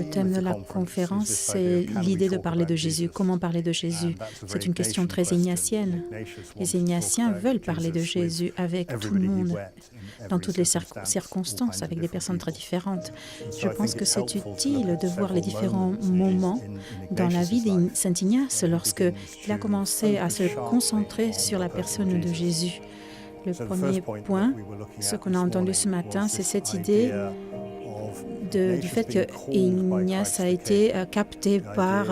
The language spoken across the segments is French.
Le thème de la conférence, c'est l'idée de parler de Jésus. Comment parler de Jésus? C'est une question très ignatienne. Les Ignatiens veulent parler de Jésus avec tout le monde, dans toutes les circonstances, avec des personnes très différentes. Je pense que c'est utile de voir les différents moments dans la vie de Saint Ignace lorsqu'il a commencé à se concentrer sur la personne de Jésus. Le premier point, ce qu'on a entendu ce matin, c'est cette idée du fait que Ignace a été capté par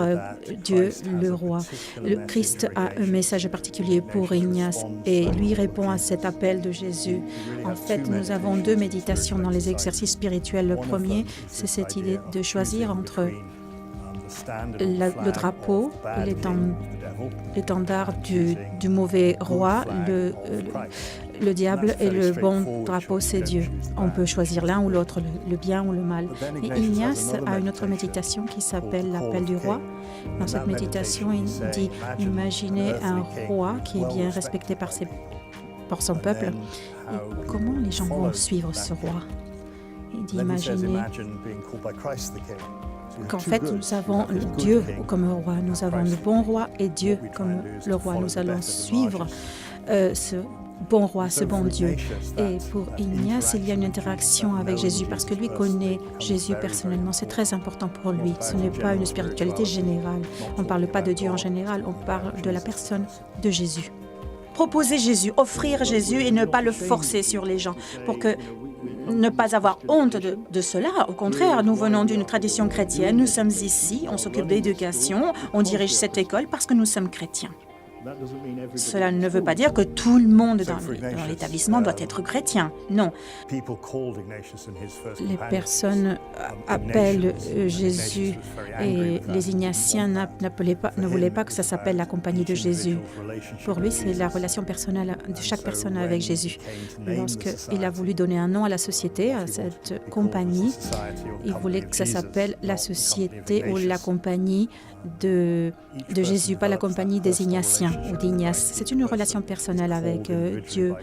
Dieu, le roi. Le Christ a un message particulier pour Ignace et lui répond à cet appel de Jésus. En fait, nous avons deux méditations dans les exercices spirituels. Le premier, c'est cette idée de choisir entre le drapeau, l'étendard du mauvais roi, le diable, et le bon drapeau, c'est Dieu. On peut choisir l'un ou l'autre, le bien ou le mal. Et Ignace a une autre méditation qui s'appelle l'appel du roi. Dans cette méditation, il dit « Imaginez un roi qui est bien respecté par son peuple. Et comment les gens vont suivre ce roi ?» Il dit « Imaginez qu'en fait, nous avons Dieu comme roi. Nous avons le bon roi et Dieu comme le roi. Nous allons suivre ce bon roi, ce bon Dieu. » Et pour Ignace, il y a une interaction avec Jésus parce que lui connaît Jésus personnellement. C'est très important pour lui. Ce n'est pas une spiritualité générale. On ne parle pas de Dieu en général, on parle de la personne de Jésus. Proposer Jésus, offrir Jésus et ne pas le forcer sur les gens pour que ne pas avoir honte de cela. Au contraire, nous venons d'une tradition chrétienne, nous sommes ici, on s'occupe d'éducation, on dirige cette école parce que nous sommes chrétiens. Cela ne veut pas dire que tout le monde dans l'établissement doit être chrétien. Non. Les personnes appellent Jésus et les Ignatiens ne voulaient pas que ça s'appelle la compagnie de Jésus. Pour lui, c'est la relation personnelle de chaque personne avec Jésus. Lorsqu'il a voulu donner un nom à la société, à cette compagnie, il voulait que ça s'appelle la société ou la compagnie de Jésus, pas la compagnie des Ignatiens ou d'Ignace. C'est une relation personnelle avec Dieu.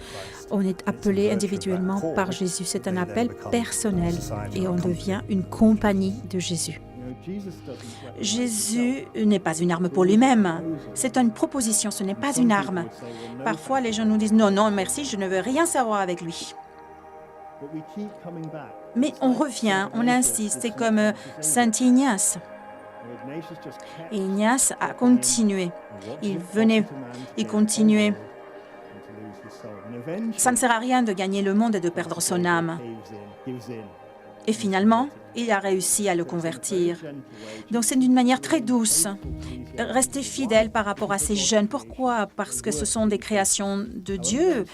On est appelé individuellement par Jésus. C'est un appel personnel et on devient une compagnie de Jésus. Jésus n'est pas une arme pour lui-même. C'est une proposition, ce n'est pas une arme. Parfois, les gens nous disent « Non, non, merci, je ne veux rien savoir avec lui. » Mais on revient, on insiste. C'est comme Saint Ignace. Et Ignace a continué. Il continuait. Ça ne sert à rien de gagner le monde et de perdre son âme. Et finalement, il a réussi à le convertir. Donc c'est d'une manière très douce. Rester fidèle par rapport à ces jeunes. Pourquoi? Parce que ce sont des créations de Dieu.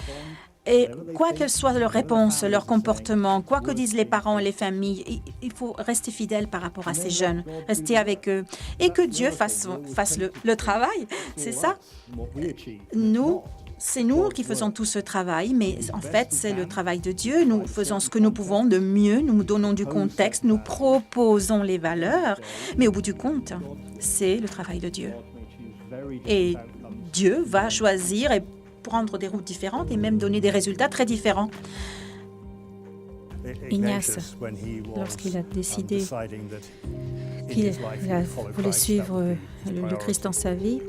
Et quoi qu'elle soit leur réponse, leur comportement, quoi que disent les parents et les familles, il faut rester fidèle par rapport à ces jeunes, rester avec eux. Et que Dieu fasse le travail, c'est ça. C'est nous qui faisons tout ce travail, mais en fait, c'est le travail de Dieu. Nous faisons ce que nous pouvons de mieux, nous donnons du contexte, nous proposons les valeurs, mais au bout du compte, c'est le travail de Dieu. Et Dieu va choisir et prendre des routes différentes et même donner des résultats très différents. Ignace, lorsqu'il a décidé qu'il voulait suivre le Christ dans sa vie,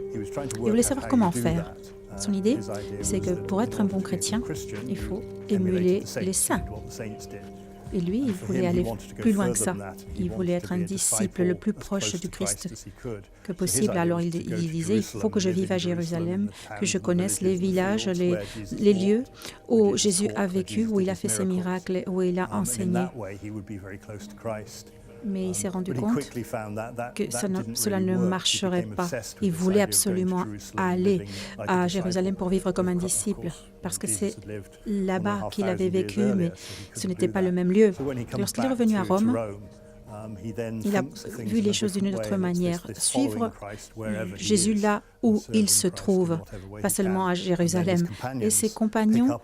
il voulait savoir comment faire. Son idée, c'est que pour être un bon chrétien, il faut émuler les saints. Et lui, il voulait aller plus loin que ça. Il voulait être un disciple le plus proche du Christ que possible. Alors il disait, il faut que je vive à Jérusalem, que je connaisse les villages, les lieux où Jésus a vécu, où il a fait ses miracles, où il a enseigné. Mais il s'est rendu compte que cela ne marcherait pas. Il voulait absolument aller à Jérusalem pour vivre comme un disciple, parce que c'est là-bas qu'il avait vécu, mais ce n'était pas le même lieu. Lorsqu'il est revenu à Rome, il a vu les choses d'une autre manière. Suivre Jésus là où il se trouve, pas seulement à Jérusalem. Et ses compagnons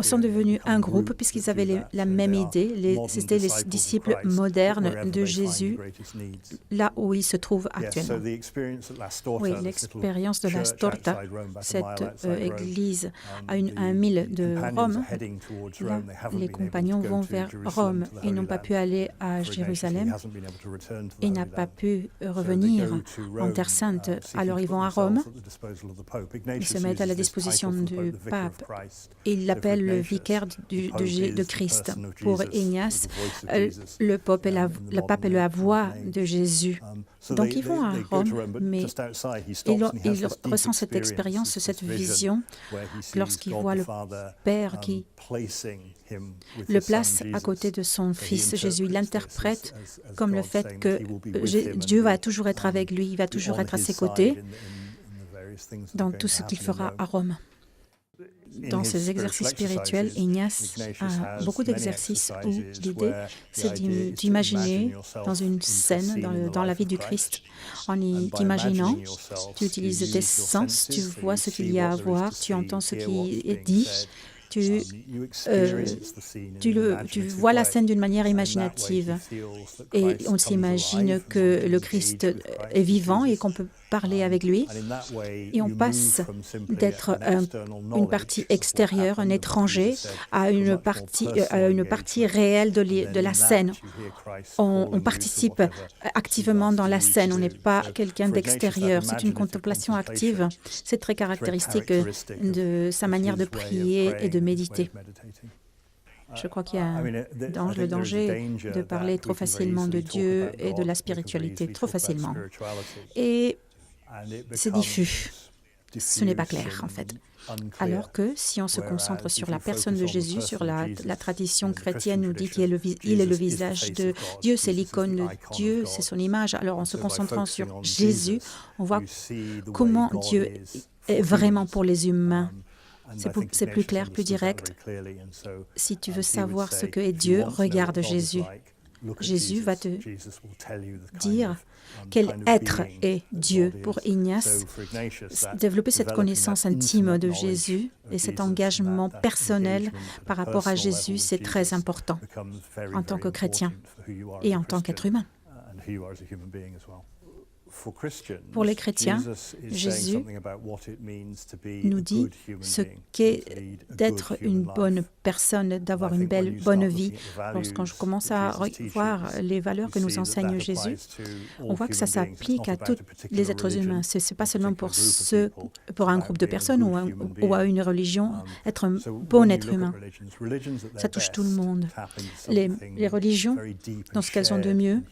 sont devenus un groupe puisqu'ils avaient la même idée. C'était les disciples modernes de Jésus, là où il se trouve actuellement. Oui, l'expérience de la Storta, cette église à 1 mile de Rome, là, les compagnons vont vers Rome. Ils n'ont pas pu aller à Jérusalem Il n'a pas pu revenir en Terre Sainte. Alors ils vont à Rome, ils se mettent à la disposition du pape. Il l'appelle le vicaire de Christ. Pour Ignace, le pape est la voix de Jésus. Donc ils vont à Rome, mais il ressent cette expérience, cette vision, lorsqu'il voit le Père qui le place à côté de son Fils Jésus. Il l'interprète comme le fait que Dieu va toujours être avec lui, il va toujours être à ses côtés dans tout ce qu'il fera à Rome. Dans ses exercices spirituels, Ignace a beaucoup d'exercices où l'idée, c'est d'imaginer dans une scène, dans la vie du Christ, en t'imaginant, tu utilises tes sens, tu vois ce qu'il y a à voir, tu entends ce qui est dit, tu vois la scène d'une manière imaginative et on s'imagine que le Christ est vivant et qu'on peut parler avec lui et on passe d'être une partie extérieure, un étranger, à une partie réelle de la scène. On participe activement dans la scène, on n'est pas quelqu'un d'extérieur, c'est une contemplation active. C'est très caractéristique de sa manière de prier et de méditer. Je crois qu'il y a le danger de parler trop facilement de Dieu et de la spiritualité, trop facilement. Et c'est diffus. Ce n'est pas clair, en fait. Alors que si on se concentre sur la personne de Jésus, sur la tradition chrétienne nous dit qu'il est le visage de Dieu, c'est l'icône de Dieu, c'est son image. Alors en se concentrant sur Jésus, on voit comment Dieu est vraiment pour les humains. C'est plus clair, plus direct. Si tu veux savoir ce que est Dieu, regarde Jésus. Jésus va te dire quel être est Dieu. Pour Ignace, développer cette connaissance intime de Jésus et cet engagement personnel par rapport à Jésus, c'est très important en tant que chrétien et en tant qu'être humain. Pour les chrétiens, Jésus nous dit ce qu'est d'être une bonne personne, d'avoir une bonne vie. Lorsqu'on commence à voir les valeurs que nous enseigne Jésus, on voit que ça s'applique à tous les êtres humains. Ce n'est pas seulement pour un groupe de personnes ou à une religion, être un bon être humain. Ça touche tout le monde. Les religions, dans ce qu'elles ont de mieux,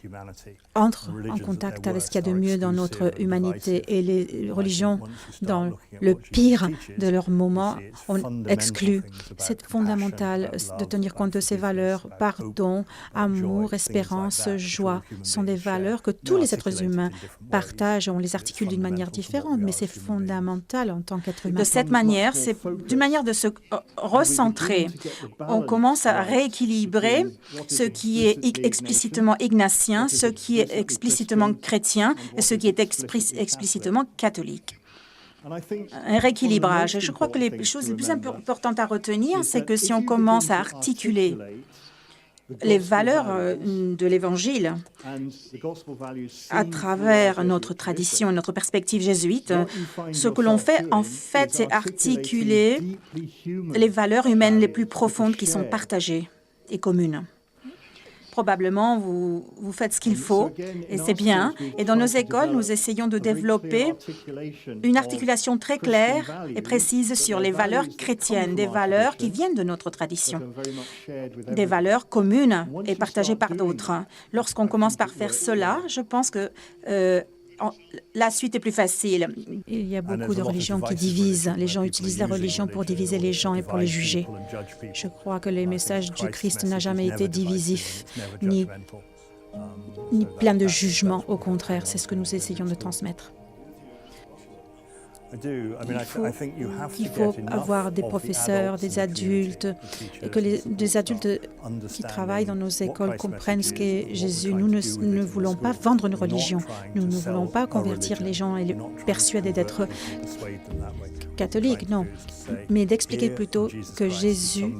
entrent en contact avec ce qu'il y a de mieux dans notre humanité et les religions, dans le pire de leur moment, on exclut. C'est fondamental de tenir compte de ces valeurs. Pardon, amour, espérance, joie sont des valeurs que tous les êtres humains partagent. On les articule d'une manière différente, mais c'est fondamental en tant qu'être humain. De cette manière, c'est d'une manière de se recentrer. On commence à rééquilibrer ce qui est explicitement ignatien, ce qui est explicitement chrétien et ce qui est explicitement catholique. Un rééquilibrage. Je crois que les choses les plus importantes à retenir, c'est que si on commence à articuler les valeurs de l'Évangile à travers notre tradition et notre perspective jésuite, ce que l'on fait, en fait, c'est articuler les valeurs humaines les plus profondes qui sont partagées et communes. Probablement, vous faites ce qu'il faut, et c'est bien. Et dans nos écoles, nous essayons de développer une articulation très claire et précise sur les valeurs chrétiennes, des valeurs qui viennent de notre tradition, des valeurs communes et partagées par d'autres. Lorsqu'on commence par faire cela, je pense que la suite est plus facile. Il y a beaucoup de religions qui divisent. Les gens utilisent la religion pour diviser les gens et pour les juger. Je crois que le message du Christ n'a jamais été divisif, ni plein de jugement. Au contraire, c'est ce que nous essayons de transmettre. Il faut avoir des professeurs, des adultes, et que des adultes qui travaillent dans nos écoles comprennent ce qu'est Jésus. Nous ne voulons pas vendre une religion. Nous ne voulons pas convertir les gens et les persuader d'être catholiques, non. Mais d'expliquer plutôt que Jésus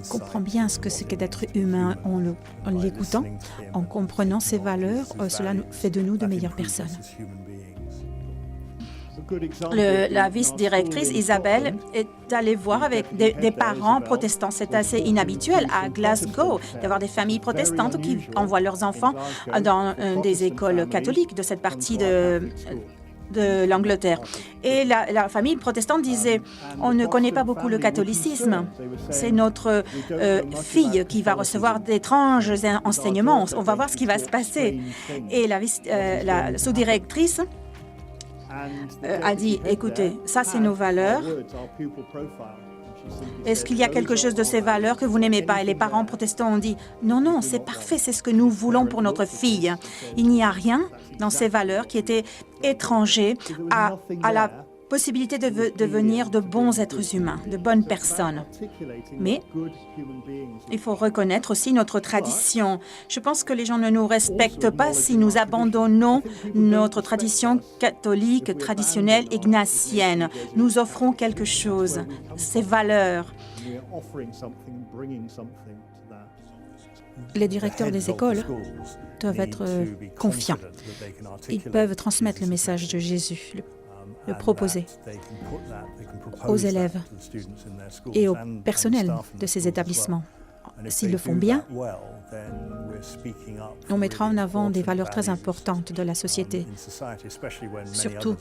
comprend bien ce que c'est que d'être humain en l'écoutant, en comprenant ses valeurs. Cela fait de nous de meilleures personnes. La vice-directrice Isabelle est allée voir avec des parents protestants. C'est assez inhabituel à Glasgow d'avoir des familles protestantes qui envoient leurs enfants dans des écoles catholiques de cette partie de l'Angleterre. Et la famille protestante disait, on ne connaît pas beaucoup le catholicisme. C'est notre fille qui va recevoir d'étranges enseignements. On va voir ce qui va se passer. Et la sous-directrice a dit, écoutez, ça c'est nos valeurs. Est-ce qu'il y a quelque chose de ces valeurs que vous n'aimez pas? Et les parents protestants ont dit, non, non, c'est parfait, c'est ce que nous voulons pour notre fille. Il n'y a rien dans ces valeurs qui étaient étrangers à la possibilité de devenir de bons êtres humains, de bonnes personnes. Mais il faut reconnaître aussi notre tradition. Je pense que les gens ne nous respectent pas si nous abandonnons notre tradition catholique, traditionnelle, ignatienne. Nous offrons quelque chose, ces valeurs. Les directeurs des écoles doivent être confiants. Ils peuvent transmettre le message de Jésus, le proposer aux élèves et au personnel de ces établissements. S'ils le font bien, on mettra en avant des valeurs très importantes de la société, surtout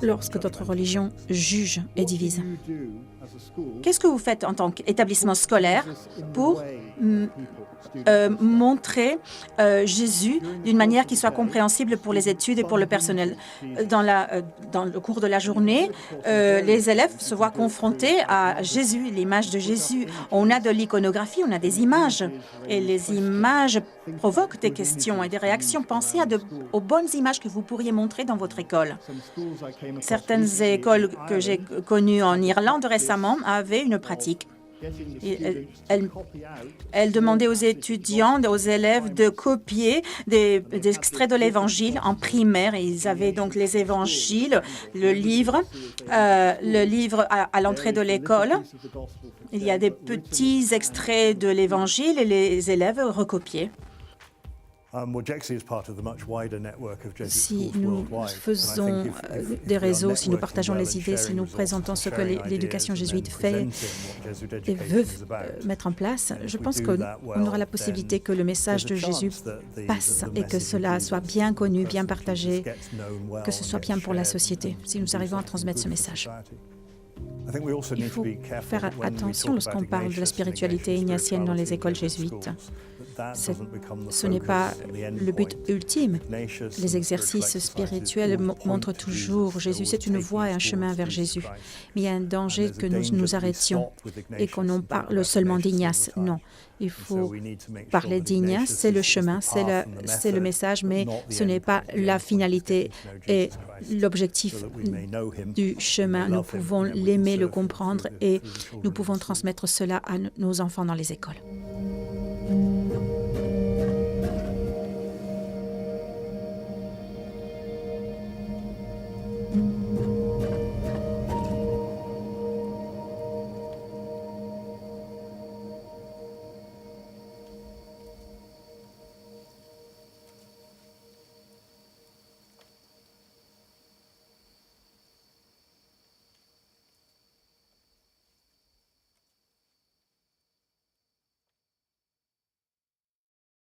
lorsque d'autres religions jugent et divisent. Qu'est-ce que vous faites en tant qu'établissement scolaire pour montrer Jésus d'une manière qui soit compréhensible pour les études et pour le personnel? Dans le cours de la journée, les élèves se voient confrontés à Jésus, l'image de Jésus. On a de l'iconographie, on a des images. Et les images provoquent des questions et des réactions. Pensez aux bonnes images que vous pourriez montrer dans votre école. Certaines écoles que j'ai connues en Irlande récemment avaient une pratique. Elle demandait aux étudiants, aux élèves de copier des extraits de l'Évangile en primaire. Et ils avaient donc les évangiles, le livre à l'entrée de l'école. Il y a des petits extraits de l'Évangile et les élèves recopiaient. Si nous faisons des réseaux, si nous partageons les idées, si nous présentons ce que l'éducation jésuite fait et veut mettre en place, je pense qu'on aura la possibilité que le message de Jésus passe et que cela soit bien connu, bien partagé, que ce soit bien pour la société, si nous arrivons à transmettre ce message. Il faut faire attention lorsqu'on parle de la spiritualité ignatienne dans les écoles jésuites. Ce n'est pas le but ultime. Les exercices spirituels montrent toujours Jésus. C'est une voie et un chemin vers Jésus. Mais il y a un danger que nous nous arrêtions et qu'on en parle seulement d'Ignace. Non, il faut parler d'Ignace, c'est le chemin, c'est le message, mais ce n'est pas la finalité et l'objectif du chemin. Nous pouvons l'aimer, le comprendre et nous pouvons transmettre cela à nos enfants dans les écoles.